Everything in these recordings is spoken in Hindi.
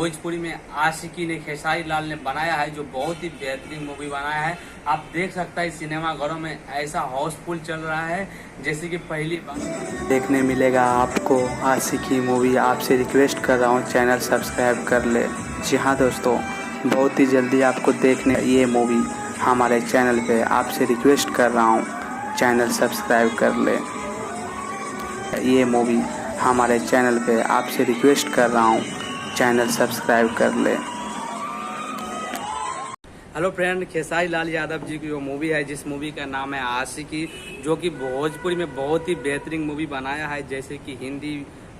भोजपुरी में आशिकी ने खेसारी लाल ने बनाया है, जो बहुत ही बेहतरीन मूवी बनाया है। आप देख सकते हैं सिनेमा घरों में ऐसा हाउसफुल चल रहा है जैसे कि पहली बार देखने मिलेगा आपको आशिकी मूवी। आपसे रिक्वेस्ट कर रहा हूँ चैनल सब्सक्राइब कर ले। जी हाँ दोस्तों, बहुत ही जल्दी आपको देखने ये मूवी हमारे चैनल पे। आपसे रिक्वेस्ट कर रहा हूँ चैनल सब्सक्राइब कर ले। ये मूवी हमारे चैनल पे आपसे रिक्वेस्ट कर रहा हूँ चैनल सब्सक्राइब कर ले। हेलो फ्रेंड, खेसारी लाल यादव जी की वो मूवी है जिस मूवी का नाम है आशिकी, जो कि भोजपुरी में बहुत ही बेहतरीन मूवी बनाया है। जैसे कि हिंदी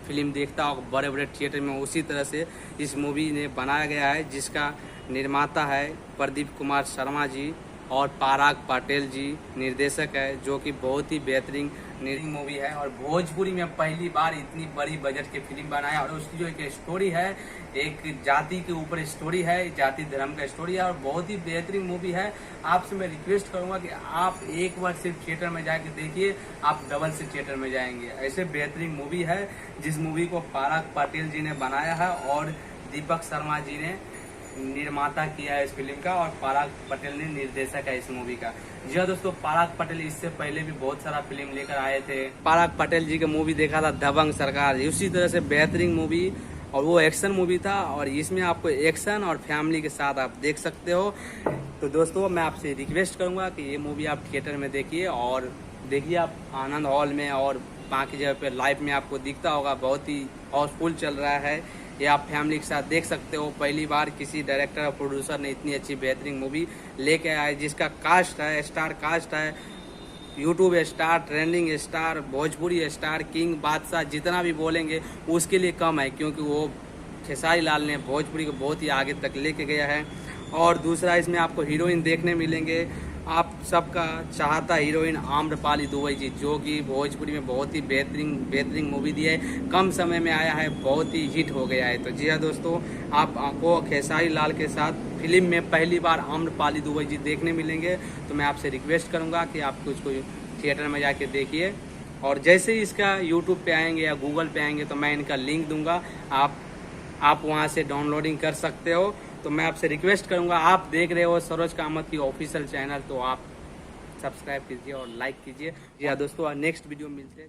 फिल्म देखता हो बड़े बड़े थिएटर में, उसी तरह से इस मूवी ने बनाया गया है, जिसका निर्माता है प्रदीप कुमार शर्मा जी और पराग पटेल जी निर्देशक है, जो कि बहुत ही बेहतरीन मूवी है। और भोजपुरी में पहली बार इतनी बड़ी बजट की फिल्म बनाया, और उसकी जो एक स्टोरी है, एक जाति के ऊपर स्टोरी है, जाति धर्म का स्टोरी है, और बहुत ही बेहतरीन मूवी है। आपसे मैं रिक्वेस्ट करूंगा कि आप एक बार सिर्फ थिएटर में जाके देखिए, आप डबल से थिएटर में जाएंगे। ऐसे बेहतरीन मूवी है जिस मूवी को पराग पटेल जी ने बनाया है और दीपक शर्मा जी ने निर्माता किया है इस फिल्म का, और पराग पटेल ने निर्देशक है इस मूवी का। जी हाँ दोस्तों, पराग पटेल इससे पहले भी बहुत सारा फिल्म लेकर आए थे। पराग पटेल जी का मूवी देखा था दबंग सरकार, उसी तरह से बेहतरीन मूवी, और वो एक्शन मूवी था, और इसमें आपको एक्शन और फैमिली के साथ आप देख सकते हो। तो दोस्तों, मैं आपसे रिक्वेस्ट करूंगा कि ये मूवी आप थिएटर में देखिए, और देखिए आप आनंद हॉल में और बाकी जगह पे लाइव में आपको दिखता होगा, बहुत ही हाउसफुल चल रहा है। ये आप फैमिली के साथ देख सकते हो। पहली बार किसी डायरेक्टर और प्रोड्यूसर ने इतनी अच्छी बेहतरीन मूवी लेके आया है, जिसका कास्ट है, स्टार कास्ट है, YouTube star, trending star, Bhojpuri star, king, बादशाह, जितना भी बोलेंगे उसके लिए कम है, क्योंकि वो खेसारी लाल ने भोजपुरी को बहुत ही आगे तक लेके गया है। और दूसरा, इसमें आपको हीरोइन देखने मिलेंगे, आप सबका चाहता हीरोइन आम्रपाली दुबे जी, जो कि भोजपुरी में बहुत ही बेहतरीन मूवी दी है, कम समय में आया है, बहुत ही हिट हो गया है। तो जी हाँ दोस्तों, आपको खेसारी लाल के साथ फिल्म में पहली बार आम्रपाली दुबे जी देखने मिलेंगे। तो मैं आपसे रिक्वेस्ट करूंगा कि आप कुछ थिएटर में जाके देखिए, और जैसे ही इसका यूट्यूब पे आएंगे या गूगल पे आएंगे तो मैं इनका लिंक दूंगा, आप वहाँ से डाउनलोडिंग कर सकते हो। तो मैं आपसे रिक्वेस्ट करूंगा, आप देख रहे हो सरोज कामत की ऑफिशियल चैनल, तो आप सब्सक्राइब कीजिए और लाइक कीजिए। जी हाँ दोस्तों, नेक्स्ट वीडियो मिलते हैं।